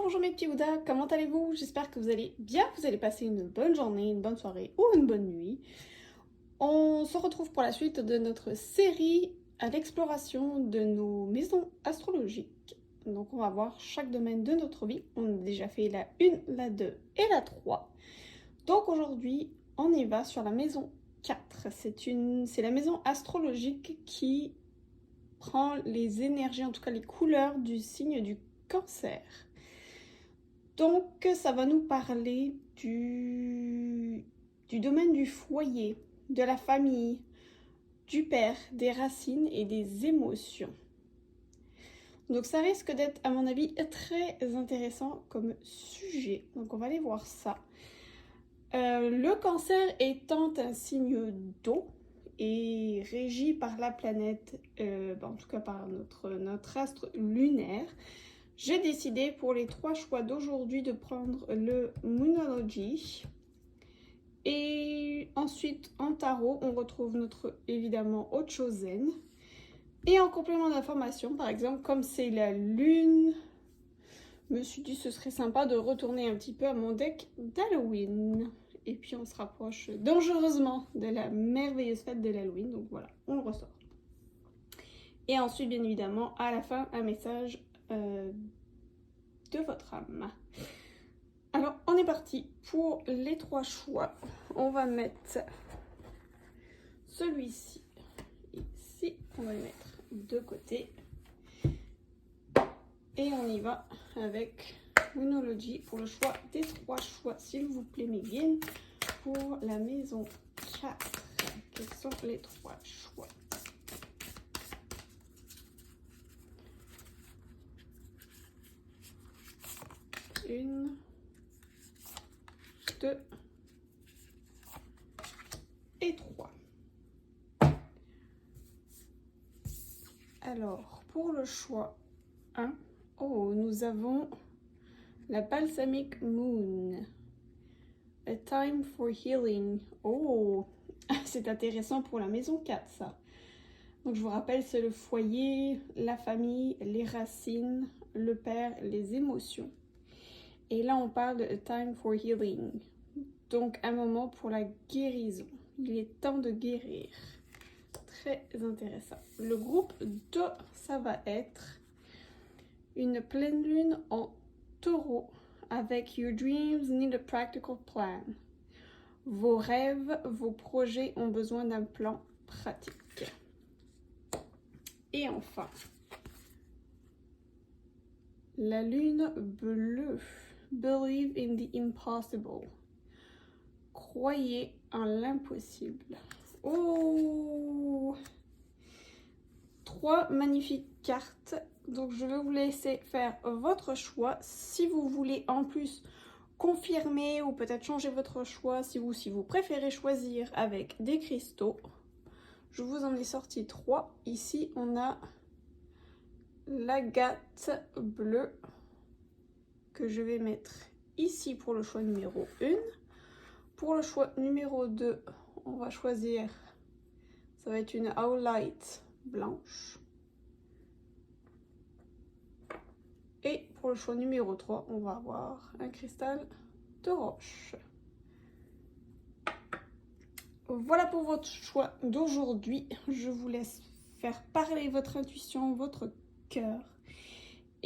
bonjour mes petits Oudas, comment allez-vous? J'espère que vous allez bien, vous allez passer une bonne journée, une bonne soirée ou une bonne nuit. On se retrouve pour la suite de notre série à l'exploration de nos maisons astrologiques. Donc on va voir chaque domaine de notre vie. On a déjà fait la 1, la 2 et la 3. Donc aujourd'hui, on y va sur la maison 4. C'est la maison astrologique qui prend les énergies, en tout cas les couleurs du signe du Cancer. Donc ça va nous parler du domaine du foyer, de la famille, du père, des racines et des émotions. Donc ça risque d'être, à mon avis, très intéressant comme sujet. Donc on va aller voir ça. Le Cancer étant un signe d'eau et régi par la planète, en tout cas par notre astre lunaire, j'ai décidé pour les 3 choix d'aujourd'hui de prendre le Moonology. Et ensuite, en tarot, on retrouve évidemment Ochozen. Et en complément d'information, par exemple, comme c'est la lune, je me suis dit ce serait sympa de retourner un petit peu à mon deck d'Halloween. Et puis on se rapproche dangereusement de la merveilleuse fête de l'Halloween. Donc voilà, on le ressort. Et ensuite, bien évidemment, à la fin, un message de votre âme. Alors, on est parti pour les 3 choix. On va mettre celui-ci ici. On va le mettre de côté. Et on y va avec Moonology pour le choix des 3 choix. S'il vous plaît, mes guides, pour la maison 4. Quels sont les 3 choix? Une, 2 et 3. Alors, pour le choix 1, nous avons la Balsamic Moon. A Time for Healing. C'est intéressant pour la maison 4, ça. Donc, je vous rappelle, c'est le foyer, la famille, les racines, le père, les émotions. Et là, on parle de A Time for Healing. Donc, un moment pour la guérison. Il est temps de guérir. Très intéressant. Le groupe 2, ça va être une pleine lune en taureau avec Your Dreams Need a Practical Plan. Vos rêves, vos projets ont besoin d'un plan pratique. Et enfin, la lune bleue. Believe in the impossible. Croyez en l'impossible. 3 magnifiques cartes. Donc je vais vous laisser faire votre choix. Si vous voulez en plus confirmer ou peut-être changer votre choix, si vous préférez choisir avec des cristaux, je vous en ai sorti 3. Ici on a l'agate bleue que je vais mettre ici pour le choix numéro 1. Pour le choix numéro 2, on va choisir, ça va être une Owlite blanche. Et pour le choix numéro 3, on va avoir un cristal de roche. Voilà pour votre choix d'aujourd'hui. Je vous laisse faire parler votre intuition, votre cœur.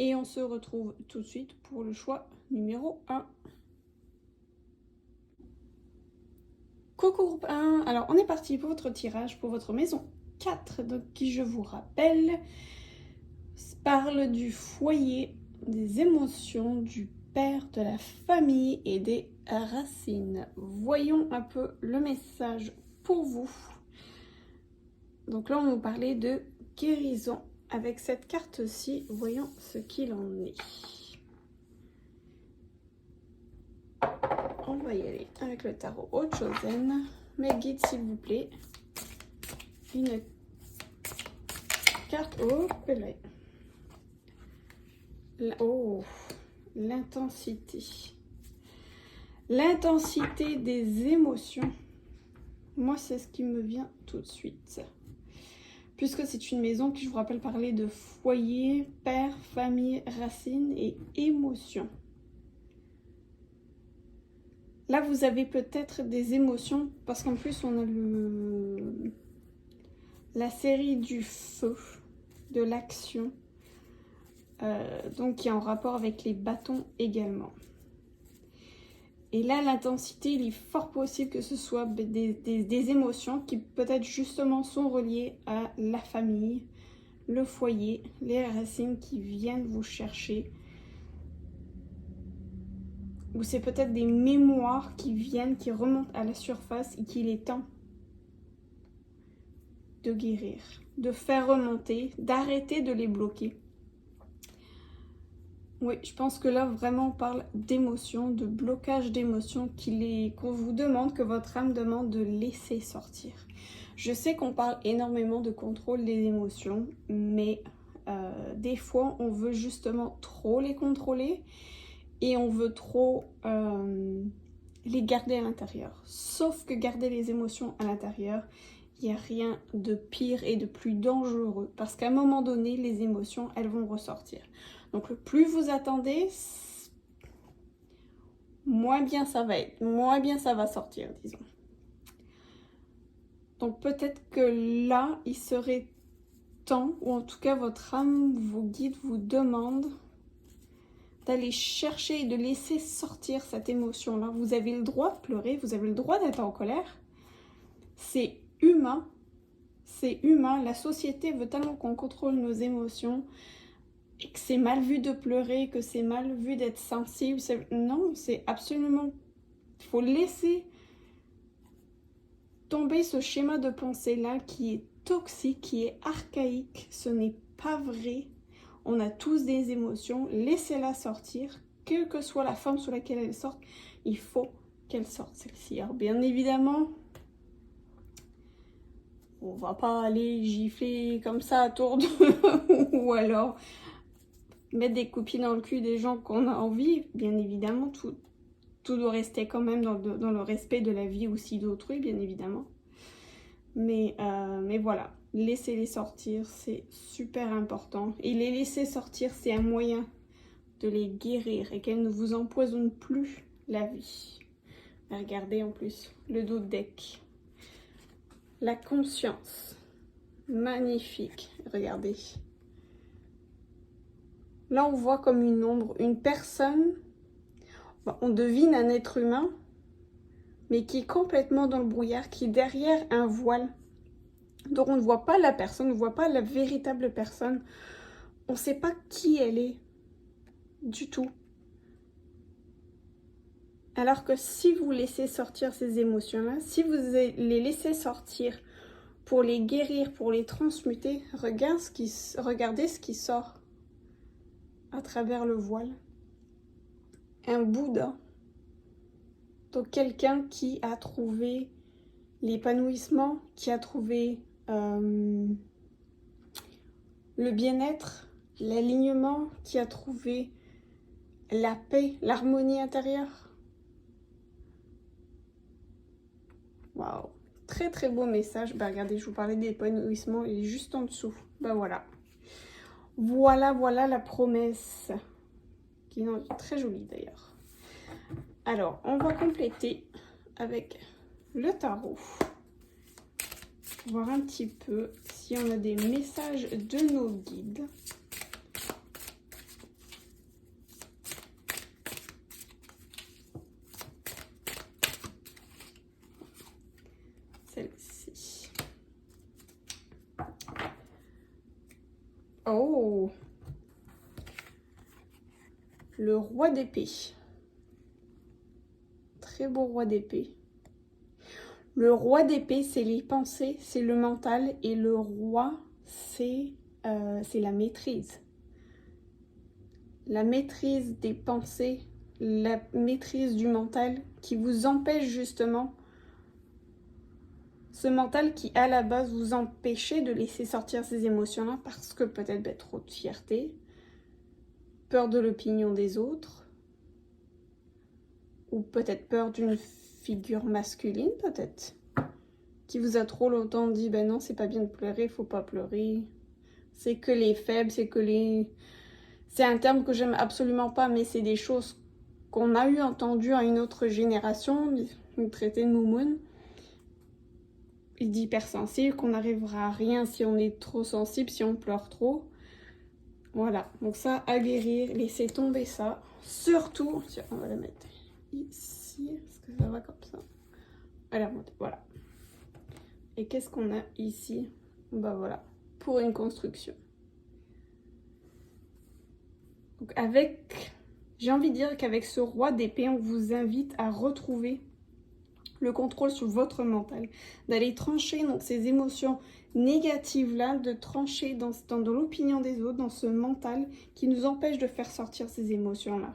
Et on se retrouve tout de suite pour le choix numéro 1. Coucou groupe 1, alors on est parti pour votre tirage pour votre maison 4, donc qui je vous rappelle parle du foyer, des émotions, du père, de la famille et des racines. Voyons un peu le message pour vous. Donc là on nous parlait de guérison avec cette carte-ci, voyons ce qu'il en est. On va y aller avec le tarot Ochozen. Mes guides, s'il vous plaît. Une carte. L'intensité. L'intensité des émotions. Moi, c'est ce qui me vient tout de suite. Puisque c'est une maison qui, je vous rappelle, parlait de foyer, père, famille, racines et émotions. Là, vous avez peut-être des émotions, parce qu'en plus, on a la série du feu, de l'action, donc qui est en rapport avec les bâtons également. Et là, l'intensité, il est fort possible que ce soit des émotions qui peut-être justement sont reliées à la famille, le foyer, les racines qui viennent vous chercher. Ou c'est peut-être des mémoires qui viennent, qui remontent à la surface et qu'il est temps de guérir, de faire remonter, d'arrêter de les bloquer. Oui, je pense que là, vraiment, on parle d'émotions, de blocage d'émotions qu'on vous demande, que votre âme demande de laisser sortir. Je sais qu'on parle énormément de contrôle des émotions, mais des fois, on veut justement trop les contrôler et on veut trop les garder à l'intérieur. Sauf que garder les émotions à l'intérieur, il n'y a rien de pire et de plus dangereux. Parce qu'à un moment donné, les émotions, elles vont ressortir. Donc le plus vous attendez, moins bien ça va être, moins bien ça va sortir, disons. Donc peut-être que là, il serait temps, ou en tout cas votre âme, vous guide, vous demande d'aller chercher et de laisser sortir cette émotion-là. Vous avez le droit de pleurer, vous avez le droit d'être en colère. C'est humain, c'est humain. La société veut tellement qu'on contrôle nos émotions et que c'est mal vu de pleurer, que c'est mal vu d'être sensible. Non, c'est absolument... Il faut laisser tomber ce schéma de pensée-là qui est toxique, qui est archaïque. Ce n'est pas vrai. On a tous des émotions. Laissez-la sortir. Quelle que soit la forme sous laquelle elle sort, il faut qu'elle sorte, celle-ci. Alors bien évidemment, on va pas aller gifler comme ça à tour de... ou alors mettre des coupines dans le cul des gens qu'on a envie. Bien évidemment, tout doit rester quand même dans le respect de la vie aussi d'autrui, bien évidemment. Mais voilà, laissez-les sortir, c'est super important. Et les laisser sortir, c'est un moyen de les guérir et qu'elles ne vous empoisonnent plus la vie. Regardez en plus le dos de deck. La conscience. Magnifique, regardez. Là, on voit comme une ombre, une personne. On devine un être humain, mais qui est complètement dans le brouillard, qui est derrière un voile. Donc on ne voit pas la personne, on ne voit pas la véritable personne. On ne sait pas qui elle est du tout. Alors que si vous laissez sortir ces émotions-là, si vous les laissez sortir pour les guérir, pour les transmuter, regardez ce qui sort à travers le voile. Un Bouddha. Donc quelqu'un qui a trouvé l'épanouissement, qui a trouvé le bien-être, l'alignement, qui a trouvé la paix, l'harmonie intérieure. Waouh, très très beau message. Bah regardez, je vous parlais d'épanouissement, il est juste en dessous. Bah voilà. Voilà la promesse. Qui est très jolie d'ailleurs. Alors, on va compléter avec le tarot. Voir un petit peu si on a des messages de nos guides. Celle-ci. Oh! Le roi d'épée. Très beau roi d'épée. Le roi d'épée, c'est les pensées, c'est le mental. Et le roi, c'est la maîtrise. La maîtrise des pensées, la maîtrise du mental qui vous empêche justement, ce mental qui à la base vous empêchait de laisser sortir ces émotions-là parce que peut-être trop de fierté, peur de l'opinion des autres, ou peut-être peur d'une figure masculine peut-être, qui vous a trop longtemps dit ben non c'est pas bien de pleurer, faut pas pleurer, c'est que les faibles, c'est un terme que j'aime absolument pas, mais c'est des choses qu'on a eu entendu à une autre génération, nous traiter de moumoune, d'hypersensible, qu'on n'arrivera à rien si on est trop sensible, si on pleure trop. Voilà, donc ça, à guérir, laissez tomber ça. Surtout, tiens, on va la mettre ici, est-ce que ça va comme ça? Elle est remontée, voilà. Et qu'est-ce qu'on a ici? Bah voilà, pour une construction. Donc avec, j'ai envie de dire qu'avec ce roi d'épée, on vous invite à retrouver le contrôle sur votre mental, d'aller trancher donc ces émotions négatives là, de trancher dans l'opinion des autres, dans ce mental qui nous empêche de faire sortir ces émotions là.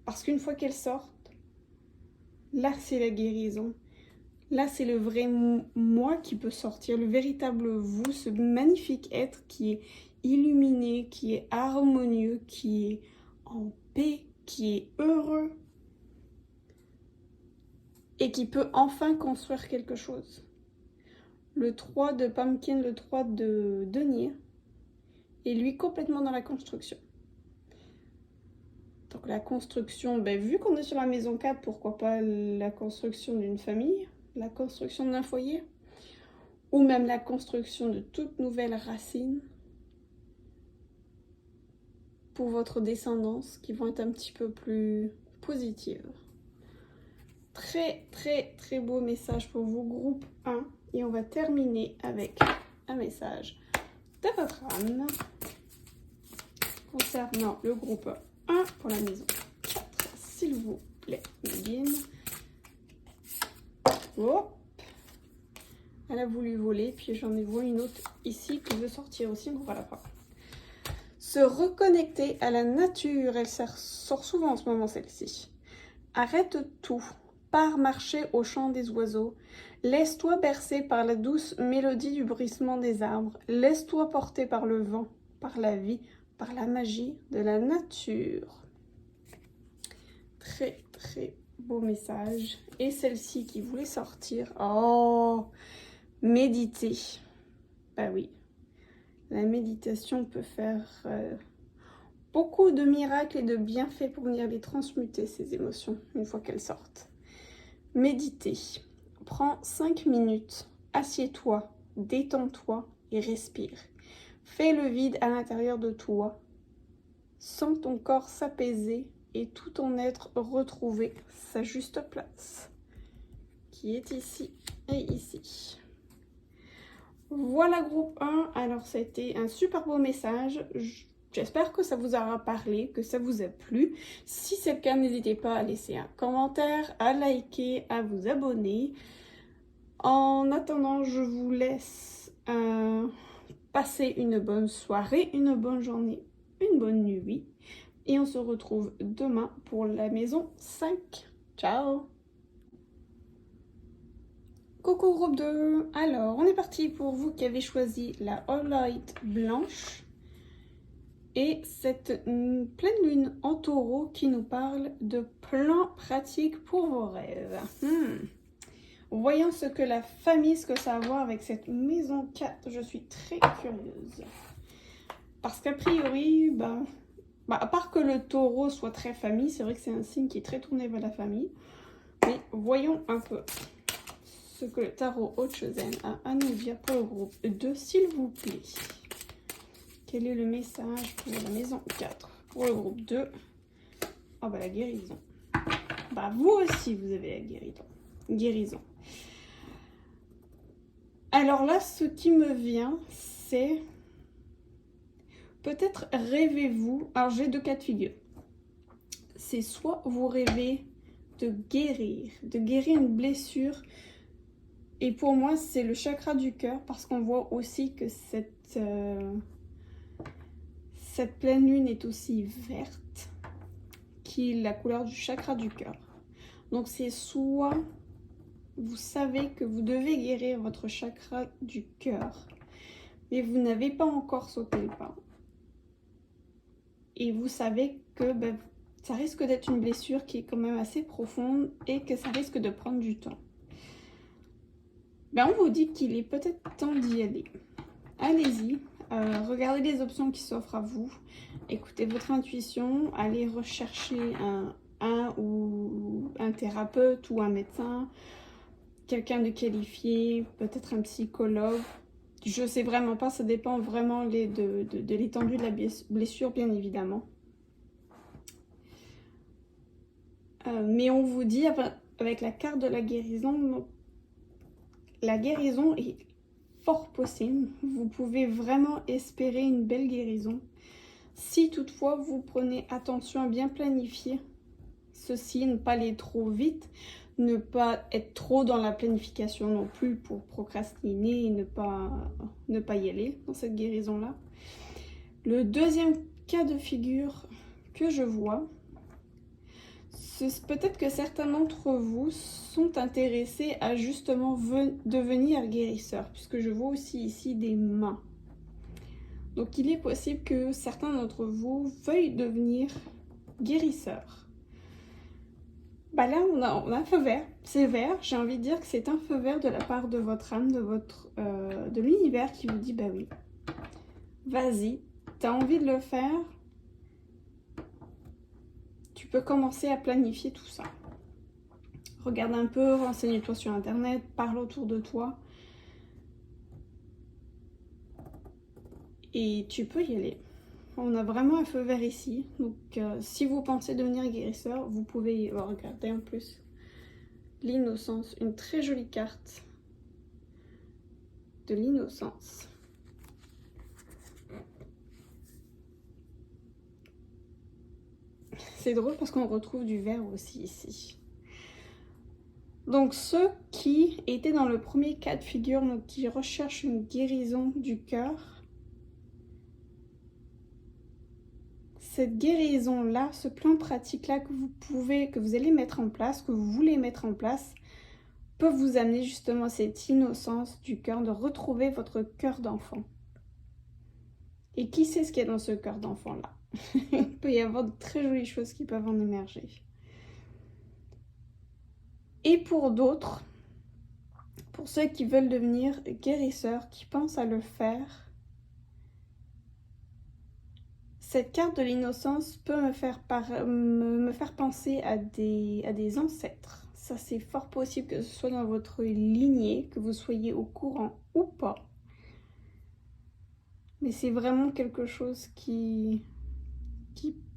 Parce qu'une fois qu'elles sortent, là c'est la guérison. Là, c'est le vrai moi qui peut sortir, le véritable vous, ce magnifique être qui est illuminé, qui est harmonieux, qui est en paix, qui est heureux et qui peut enfin construire quelque chose. Le 3 de Pumpkin, le 3 de denier, est lui complètement dans la construction. Donc la construction, ben, vu qu'on est sur la maison 4, pourquoi pas la construction d'une famille, la construction d'un foyer, ou même la construction de toutes nouvelles racines pour votre descendance qui vont être un petit peu plus positives. Très très très beau message pour vous, groupe 1. Et on va terminer avec un message de votre âme concernant le groupe 1 pour la maison 4. S'il vous plaît, Nadine. Hop. Elle a voulu voler, puis j'en ai vu une autre ici qui veut sortir aussi, donc on va la prendre. Se reconnecter à la nature, elle sort souvent en ce moment celle-ci. Arrête tout, pars marcher au chant des oiseaux, laisse-toi bercer par la douce mélodie du bruissement des arbres, laisse-toi porter par le vent, par la vie, par la magie de la nature. Très très beau message. Et celle-ci qui voulait sortir, oh, méditer. Bah oui, la méditation peut faire beaucoup de miracles et de bienfaits pour venir les transmuter, ces émotions, une fois qu'elles sortent. Méditer. Prends 5 minutes, assieds-toi, détends-toi et respire. Fais le vide à l'intérieur de toi. Sens ton corps s'apaiser et tout ton être retrouver sa juste place, qui est ici et ici. Voilà groupe 1, alors ça a été un super beau message, j'espère que ça vous aura parlé, que ça vous a plu. Si c'est le cas, n'hésitez pas à laisser un commentaire, à liker, à vous abonner. En attendant, je vous laisse passer une bonne soirée, une bonne journée, une bonne nuit. Et on se retrouve demain pour la maison 5. Ciao! Coucou groupe 2, alors on est parti pour vous qui avez choisi la All Light blanche et cette pleine lune en taureau qui nous parle de plans pratiques pour vos rêves. Voyons ce que la famille, ce que ça a à voir avec cette maison 4, je suis très curieuse. Parce qu'a priori, à part que le taureau soit très famille, c'est vrai que c'est un signe qui est très tourné vers la famille, mais voyons un peu ce que le tarot Haute-Chosen a à nous dire pour le groupe 2, s'il vous plaît. Quel est le message pour la maison 4? Pour le groupe 2, oh bah la guérison. Bah vous aussi, vous avez la guérison. Alors là, ce qui me vient, c'est peut-être rêvez-vous. Alors j'ai 2 cas de figure. C'est soit vous rêvez de guérir une blessure. Et pour moi, c'est le chakra du cœur parce qu'on voit aussi que cette pleine lune est aussi verte, qui est la couleur du chakra du cœur. Donc c'est soit vous savez que vous devez guérir votre chakra du cœur, mais vous n'avez pas encore sauté le pas. Et vous savez que ça risque d'être une blessure qui est quand même assez profonde et que ça risque de prendre du temps. On vous dit qu'il est peut-être temps d'y aller. Allez-y, regardez les options qui s'offrent à vous. écoutez votre intuition, allez rechercher un thérapeute ou un médecin, quelqu'un de qualifié, peut-être un psychologue. Je sais vraiment pas, ça dépend vraiment de l'étendue de la blessure, bien évidemment. Mais on vous dit, avec la carte de la guérison est fort possible. Vous pouvez vraiment espérer une belle guérison. Si toutefois vous prenez attention à bien planifier ceci, ne pas aller trop vite, ne pas être trop dans la planification non plus pour procrastiner et ne pas y aller dans cette guérison-là. Le deuxième cas de figure que je vois, peut-être que certains d'entre vous sont intéressés à justement devenir guérisseurs, puisque je vois aussi ici des mains. Donc il est possible que certains d'entre vous veuillent devenir guérisseurs. Bah là, on a un feu vert. C'est vert. J'ai envie de dire que c'est un feu vert de la part de votre âme, de l'univers qui vous dit, bah oui, vas-y, t'as envie de le faire. Tu peux commencer à planifier tout ça. Regarde un peu, renseigne-toi sur Internet, parle autour de toi. Et tu peux y aller. On a vraiment un feu vert ici. Donc, si vous pensez devenir guérisseur, vous pouvez regarder en plus. L'innocence, une très jolie carte de l'innocence. C'est drôle parce qu'on retrouve du vert aussi ici. Donc ceux qui étaient dans le premier cas de figure, donc qui recherchent une guérison du cœur, cette guérison-là, ce plan pratique-là que vous allez mettre en place, que vous voulez mettre en place, peut vous amener justement à cette innocence du cœur, de retrouver votre cœur d'enfant. Et qui sait ce qu'il y a dans ce cœur d'enfant-là? Il peut y avoir de très jolies choses qui peuvent en émerger. Et pour d'autres, pour ceux qui veulent devenir guérisseurs, qui pensent à le faire, cette carte de l'innocence peut me faire penser à des ancêtres. Ça, c'est fort possible que ce soit dans votre lignée, que vous soyez au courant ou pas. Mais c'est vraiment quelque chose qui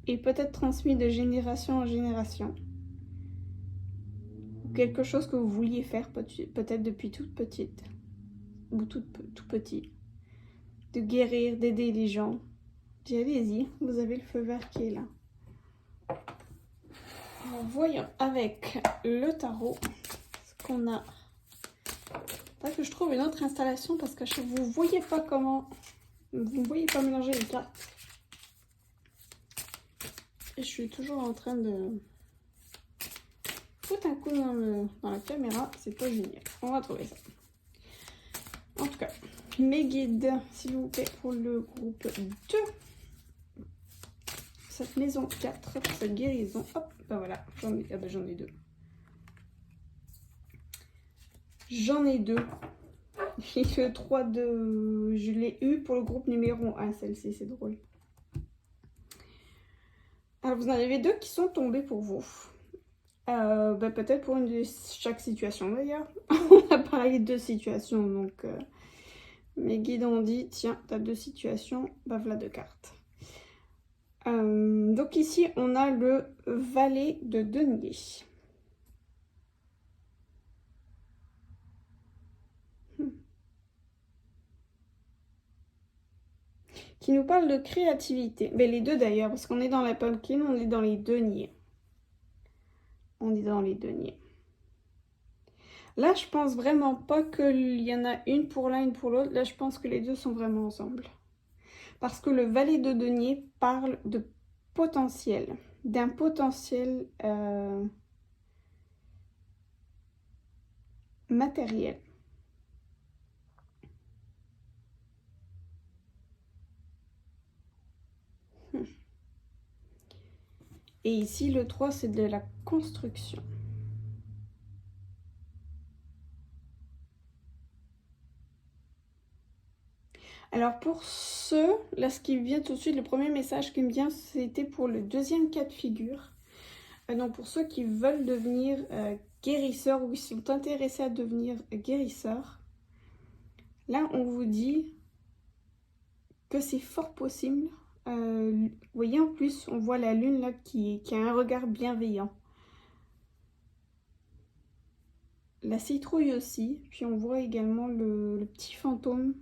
est peut-être transmis de génération en génération. Ou quelque chose que vous vouliez faire peut-être depuis toute petite. Ou tout petit. De guérir, d'aider les gens. Allez-y, vous avez le feu vert qui est là. Alors, voyons avec le tarot ce qu'on a. Faudrait que je trouve une autre installation parce que vous ne voyez pas comment. Vous ne voyez pas mélanger les cartes. Et je suis toujours en train de foutre un coup dans la caméra. C'est pas génial. On va trouver ça. En tout cas, mes guides, s'il vous plaît, pour le groupe 2. Cette maison 4, cette guérison. Hop, ben voilà, j'en ai deux. J'en ai deux. Et le 3 de... Je l'ai eu pour le groupe numéro 1, celle-ci, c'est drôle. Alors, vous en avez deux qui sont tombés pour vous. Peut-être pour une de chaque situation, d'ailleurs. On a parlé de deux situations, donc... mes guides ont dit, tiens, t'as deux situations, bah voilà deux cartes. Donc ici, on a le valet de denier. Qui nous parle de créativité. Mais les deux d'ailleurs, parce qu'on est dans la pumpkin, on est dans les deniers. On est dans les deniers. Là, je pense vraiment pas qu'il y en a une pour l'un, une pour l'autre. Là, je pense que les deux sont vraiment ensemble. Parce que le valet de denier parle de potentiel. D'un potentiel matériel. Et ici, le 3, c'est de la construction. Alors pour ceux, là ce qui vient tout de suite, le premier message qui me vient, c'était pour le deuxième cas de figure. Donc pour ceux qui veulent devenir guérisseurs ou qui sont intéressés à devenir guérisseurs, là on vous dit que c'est fort possible. Vous voyez, en plus on voit la lune là qui a un regard bienveillant. La citrouille aussi, puis on voit également le petit fantôme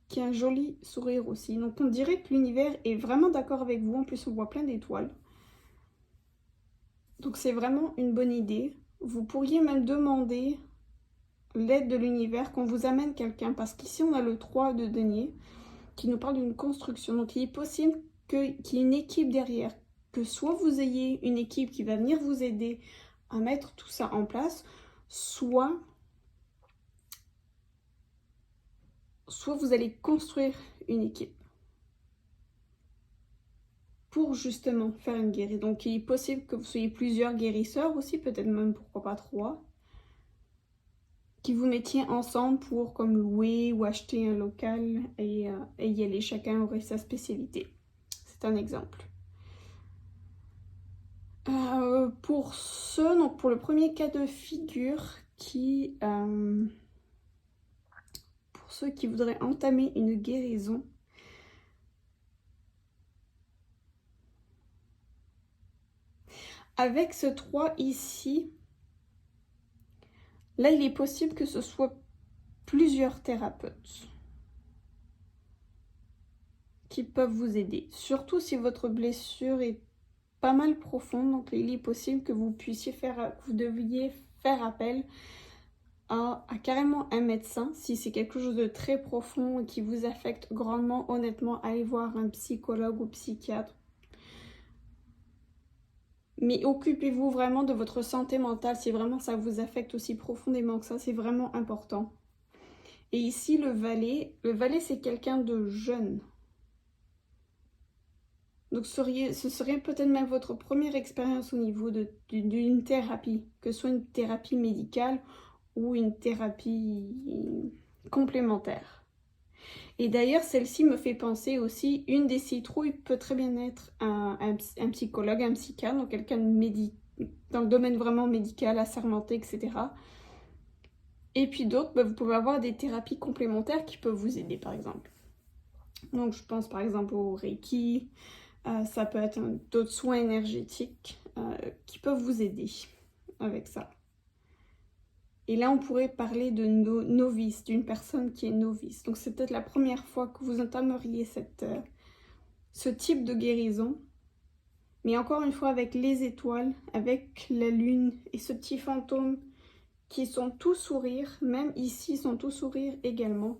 qui a un joli sourire aussi. Donc on dirait que l'univers est vraiment d'accord avec vous. En plus on voit plein d'étoiles. Donc c'est vraiment une bonne idée. Vous pourriez même demander l'aide de l'univers qu'on vous amène quelqu'un. Parce qu'ici on a le 3 de denier qui nous parle d'une construction. Donc il est possible qu'il y ait une équipe derrière. Que soit vous ayez une équipe qui va venir vous aider à mettre tout ça en place, soit vous allez construire une équipe pour justement faire une guérison. Donc il est possible que vous soyez plusieurs guérisseurs aussi, peut-être même pourquoi pas 3, qui vous mettiez ensemble pour comme louer ou acheter un local et y aller, chacun aurait sa spécialité. C'est un exemple. Pour ceux, donc pour le premier cas de figure, pour ceux qui voudraient entamer une guérison, avec ce 3 ici, là il est possible que ce soit plusieurs thérapeutes qui peuvent vous aider. Surtout si votre blessure est pas mal profonde, donc il est possible que vous deviez faire appel à carrément un médecin. Si c'est quelque chose de très profond et qui vous affecte grandement, honnêtement, allez voir un psychologue ou psychiatre. Mais occupez-vous vraiment de votre santé mentale, si vraiment ça vous affecte aussi profondément que ça, c'est vraiment important. Et ici, le valet c'est quelqu'un de jeune. Donc ce serait peut-être même votre première expérience au niveau d'une thérapie, que ce soit une thérapie médicale ou une thérapie complémentaire. Et d'ailleurs, celle-ci me fait penser aussi, une des citrouilles peut très bien être un psychologue, un psychiatre, donc quelqu'un dans le domaine vraiment médical, assermenté, etc. Et puis d'autres, vous pouvez avoir des thérapies complémentaires qui peuvent vous aider, par exemple. Donc je pense par exemple au Reiki, ça peut être d'autres soins énergétiques qui peuvent vous aider avec ça. Et là, on pourrait parler de novice, d'une personne qui est novice. Donc c'est peut-être la première fois que vous entameriez ce type de guérison. Mais encore une fois, avec les étoiles, avec la lune et ce petit fantôme qui sont tous sourires, même ici, sont tous sourires également,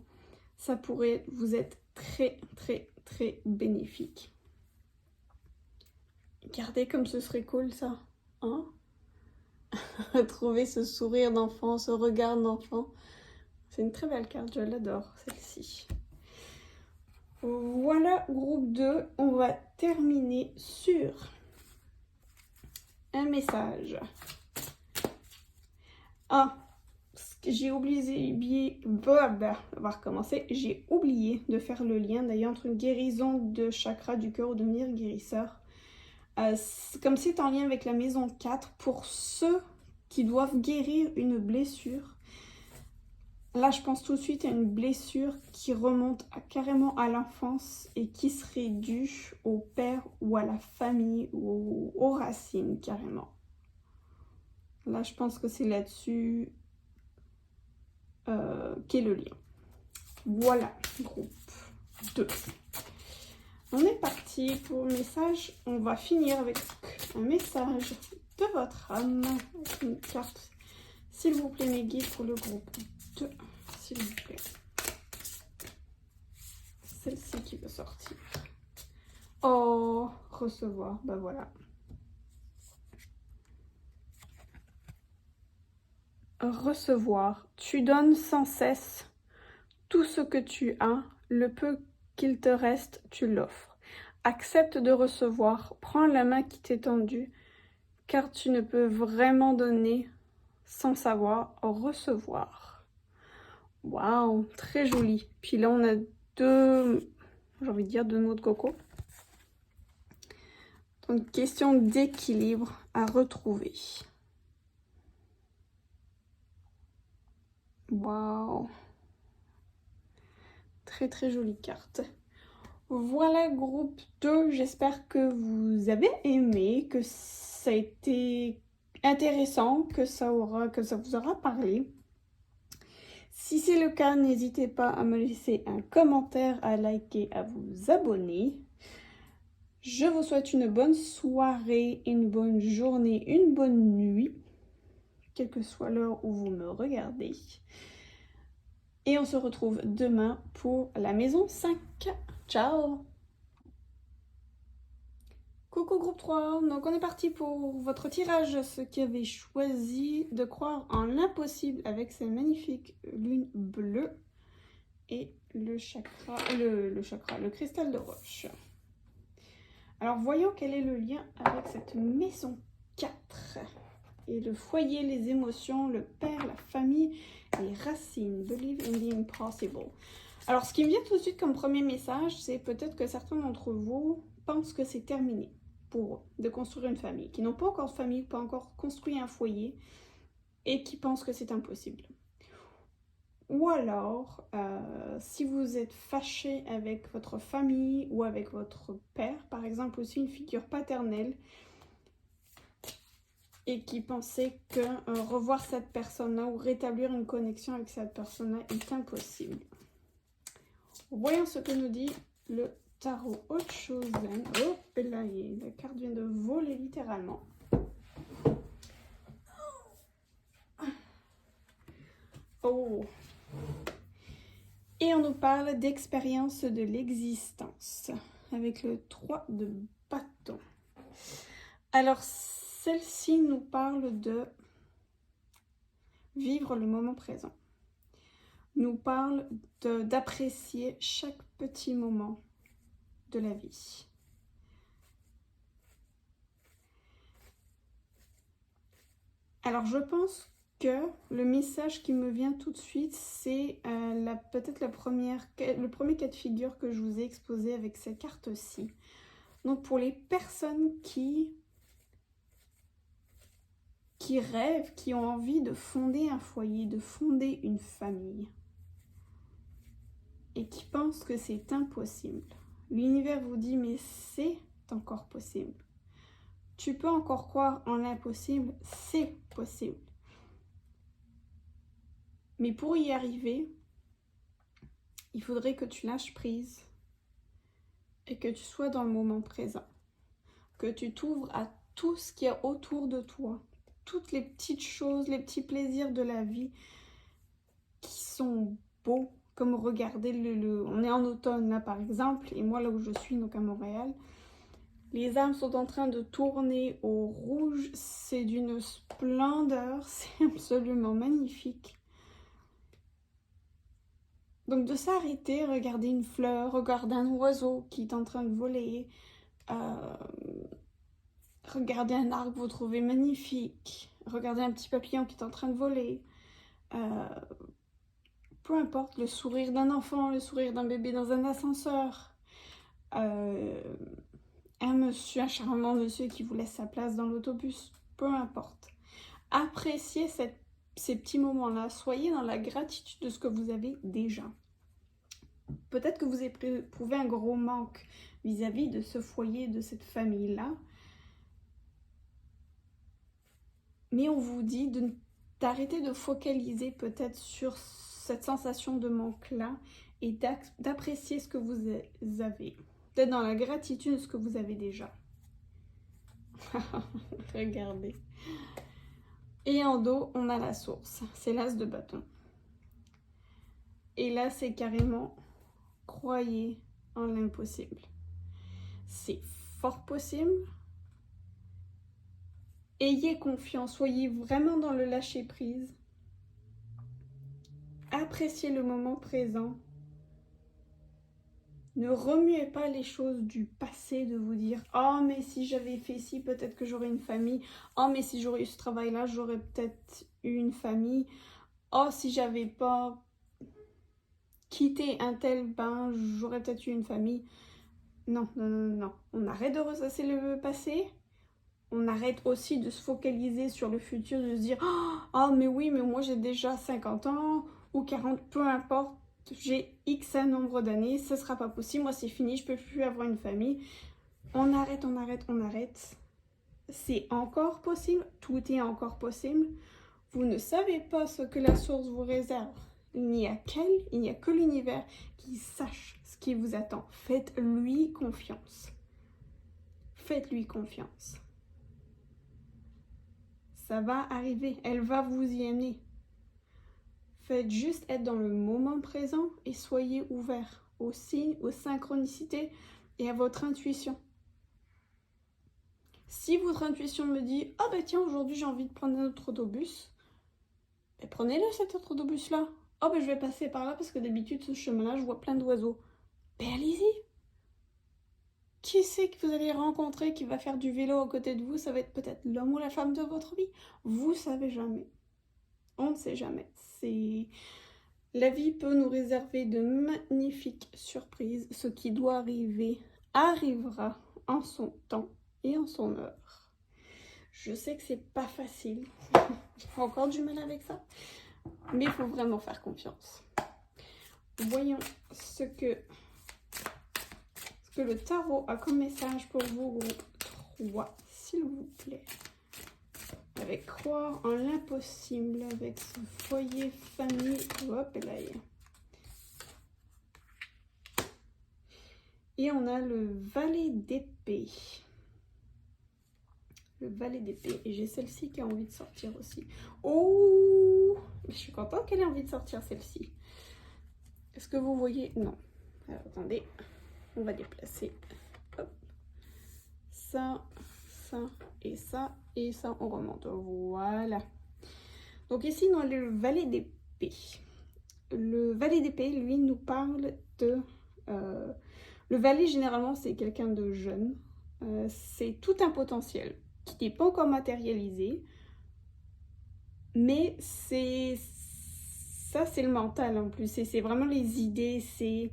ça pourrait vous être très, très, très bénéfique. Regardez comme ce serait cool ça, hein? Retrouver ce sourire d'enfant, ce regard d'enfant. C'est une très belle carte, je l'adore, celle-ci. Voilà, groupe 2, on va terminer sur un message. Ah, j'ai oublié, on va recommencer. J'ai oublié de faire le lien d'ailleurs entre une guérison de chakra du cœur ou devenir guérisseur. Comme c'est en lien avec la maison 4, pour ceux qui doivent guérir une blessure, là je pense tout de suite à une blessure qui remonte carrément à l'enfance et qui serait due au père ou à la famille ou aux racines carrément. Là je pense que c'est là-dessus qu'est le lien. Voilà, groupe 2. On est parti pour le message. On va finir avec un message de votre âme. Avec une carte, s'il vous plaît, mes guides pour le groupe 2. S'il vous plaît. Celle-ci qui veut sortir. Oh, recevoir. Ben voilà. Recevoir. Tu donnes sans cesse tout ce que tu as, le peu qu'il te reste, tu l'offres. Accepte de recevoir, prends la main qui t'est tendue, car tu ne peux vraiment donner sans savoir recevoir. Waouh, très joli. Puis là, on a deux, j'ai envie de dire, deux noix de coco. Donc, question d'équilibre à retrouver. Waouh. Très, très jolie carte. Voilà, groupe 2. J'espère que vous avez aimé, que ça a été intéressant, que ça vous aura parlé. Si c'est le cas, n'hésitez pas à me laisser un commentaire, à liker, à vous abonner. Je vous souhaite une bonne soirée, une bonne journée, une bonne nuit, quelle que soit l'heure où vous me regardez. Et on se retrouve demain pour la maison 5. Ciao! Coucou groupe 3, donc on est parti pour votre tirage, ceux qui avaient choisi de croire en l'impossible avec ces magnifiques lunes bleues et le cristal de roche. Alors voyons quel est le lien avec cette maison 4 et le foyer, les émotions, le père, la famille, les racines. Believe in the impossible. Alors ce qui me vient tout de suite comme premier message, c'est peut-être que certains d'entre vous pensent que c'est terminé pour eux de construire une famille, qui n'ont pas encore de famille, pas encore construit un foyer et qui pensent que c'est impossible. Ou alors, si vous êtes fâché avec votre famille ou avec votre père, par exemple aussi une figure paternelle, et qui pensait que revoir cette personne-là ou rétablir une connexion avec cette personne-là est impossible. Voyons ce que nous dit le tarot Ochozen. Oh, là, la carte vient de voler littéralement. Oh! Et on nous parle d'expérience de l'existence avec le 3 de bâton. Alors, celle-ci nous parle de vivre le moment présent. Nous parle d'apprécier chaque petit moment de la vie. Alors, je pense que le message qui me vient tout de suite, c'est peut-être le premier cas de figure que je vous ai exposé avec cette carte-ci. Donc, pour les personnes qui rêvent, qui ont envie de fonder un foyer, de fonder une famille, et qui pensent que c'est impossible. L'univers vous dit, mais c'est encore possible. Tu peux encore croire en l'impossible, c'est possible. Mais pour y arriver, il faudrait que tu lâches prise et que tu sois dans le moment présent. Que tu t'ouvres à tout ce qu'il y a autour de toi. Toutes les petites choses, les petits plaisirs de la vie qui sont beaux. Comme regarder on est en automne là par exemple, et moi là où je suis, donc à Montréal, les arbres sont en train de tourner au rouge, c'est d'une splendeur, c'est absolument magnifique. Donc de s'arrêter, regarder une fleur, regarder un oiseau qui est en train de voler, regarder un arbre que vous trouvez magnifique, regarder un petit papillon qui est en train de voler, peu importe, le sourire d'un enfant, le sourire d'un bébé dans un ascenseur, un charmant monsieur qui vous laisse sa place dans l'autobus, peu importe. Appréciez ces petits moments-là, soyez dans la gratitude de ce que vous avez déjà. Peut-être que vous éprouvez un gros manque vis-à-vis de ce foyer, de cette famille-là. Mais on vous dit d'arrêter de focaliser peut-être sur cette sensation de manque-là et d'apprécier ce que vous avez. D'être dans la gratitude de ce que vous avez déjà. Regardez. Et en dos, on a la source. C'est l'as de bâton. Et là, c'est carrément croyez en l'impossible. C'est fort possible. Ayez confiance, soyez vraiment dans le lâcher-prise. Appréciez le moment présent. Ne remuez pas les choses du passé, de vous dire « Oh, mais si j'avais fait ci, peut-être que j'aurais une famille. Oh, mais si j'aurais eu ce travail-là, j'aurais peut-être eu une famille. Oh, si j'avais pas... » quitter un tel, ben j'aurais peut-être eu une famille. Non, non, non, non. On arrête de ressasser le passé. On arrête aussi de se focaliser sur le futur, de se dire « Ah, mais oui, mais moi j'ai déjà 50 ans ou 40, peu importe, j'ai X un nombre d'années, ce sera pas possible, moi c'est fini, je peux plus avoir une famille. » On arrête, on arrête, on arrête. C'est encore possible, tout est encore possible. Vous ne savez pas ce que la source vous réserve. Il n'y a que l'univers qui sache ce qui vous attend. Faites-lui confiance. Faites-lui confiance. Ça va arriver, elle va vous y amener. Faites juste être dans le moment présent et soyez ouvert aux signes, aux synchronicités et à votre intuition. Si votre intuition me dit « Ah ben tiens, aujourd'hui j'ai envie de prendre un autre autobus », ben prenez-le cet autre autobus-là. « Oh ben je vais passer par là parce que d'habitude ce chemin-là je vois plein d'oiseaux. » Ben allez-y. Qui c'est que vous allez rencontrer qui va faire du vélo à côté de vous? Ça va être peut-être l'homme ou la femme de votre vie. Vous savez jamais. On ne sait jamais. La vie peut nous réserver de magnifiques surprises. Ce qui doit arriver arrivera en son temps et en son heure. Je sais que c'est pas facile. J'ai encore du mal avec ça. Mais il faut vraiment faire confiance. Voyons ce que le tarot a comme message pour vous, groupe 3, s'il vous plaît. Avec croire en l'impossible, avec ce foyer, famille, hop là. Et on a le valet d'épée. Le valet d'épée. Et j'ai celle-ci qui a envie de sortir aussi. Oh! Je suis contente qu'elle ait envie de sortir celle-ci. Est-ce que vous voyez? Non. Alors, attendez. On va déplacer. Hop. Ça, ça et ça. Et ça, on remonte. Voilà. Donc ici, dans le valet d'épée. Le valet d'épée, lui, nous parle de... le valet, généralement, c'est quelqu'un de jeune. C'est tout un potentiel qui n'est pas encore matérialisé. Mais c'est... Ça, c'est le mental en plus. C'est vraiment les idées, c'est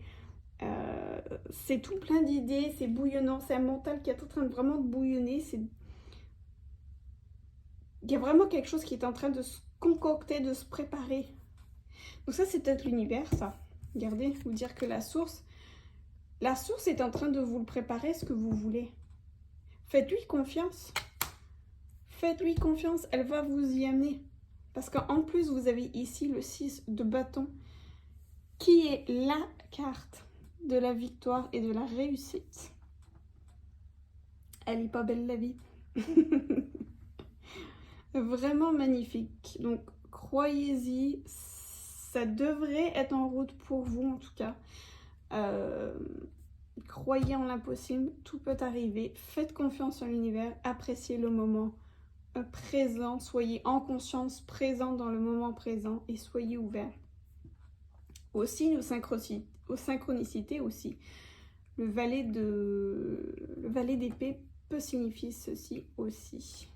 tout plein d'idées, c'est bouillonnant, c'est un mental qui est en train de vraiment de bouillonner. Il y a vraiment quelque chose qui est en train de se concocter, de se préparer. Donc ça, c'est peut-être l'univers, ça. Regardez, vous dire que la source est en train de vous le préparer, ce que vous voulez. Faites-lui confiance. Faites-lui confiance, elle va vous y amener. Parce qu'en plus, vous avez ici le 6 de bâton, qui est la carte de la victoire et de la réussite. Elle est pas belle la vie. Vraiment magnifique. Donc, croyez-y, ça devrait être en route pour vous en tout cas. Croyez en l'impossible, tout peut arriver. Faites confiance en l'univers, appréciez le moment présent, soyez en conscience, présent dans le moment présent et soyez ouvert. Aussi, aux synchronicités aussi. Le valet d'épée peut signifier ceci aussi.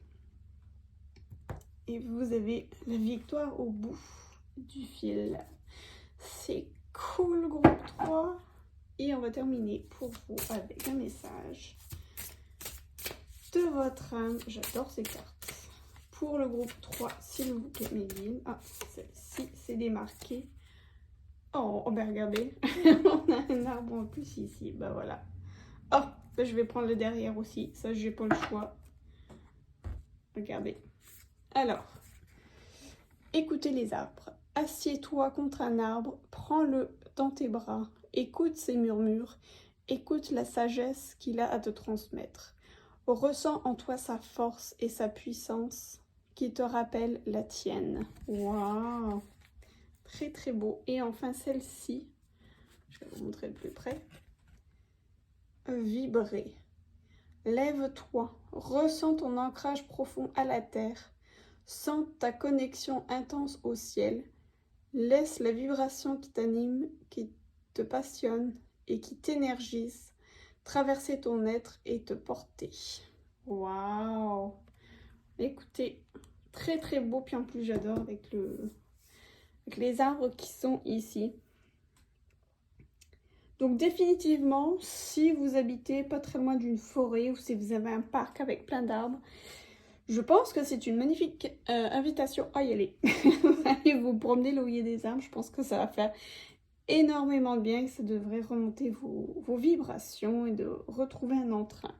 Et vous avez la victoire au bout du fil. C'est cool, groupe 3. Et on va terminer pour vous avec un message de votre âme. J'adore ces cartes. Pour le groupe 3, s'il vous plaît, mes guides. Ah, celle-ci, c'est démarqué. Oh, ben regardez. On a un arbre en plus ici. Ben voilà. Oh, ben je vais prendre le derrière aussi. Ça, j'ai pas le choix. Regardez. Alors, écoutez les arbres. Assieds-toi contre un arbre, prends-le dans tes bras, écoute ses murmures, écoute la sagesse qu'il a à te transmettre. Ressens en toi sa force et sa puissance qui te rappellent la tienne. Waouh! Très très beau. Et enfin celle-ci, je vais vous montrer de plus près. Vibrer. Lève-toi, ressens ton ancrage profond à la terre, sens ta connexion intense au ciel, laisse la vibration qui t'anime, qui te passionne et qui t'énergise traverser ton être et te porter. Waouh! Écoutez, très très beau, puis en plus j'adore avec les arbres qui sont ici. Donc définitivement, si vous habitez pas très loin d'une forêt ou si vous avez un parc avec plein d'arbres, je pense que c'est une magnifique invitation à y aller. Allez vous promener là où il y a des arbres, je pense que ça va faire énormément de bien et ça devrait remonter vos vibrations et de retrouver un entrain.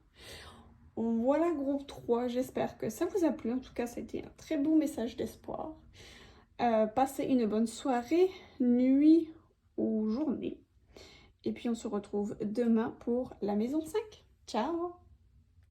Voilà groupe 3, j'espère que ça vous a plu. En tout cas, c'était un très beau message d'espoir. Passez une bonne soirée, nuit ou journée. Et puis on se retrouve demain pour la maison 5. Ciao!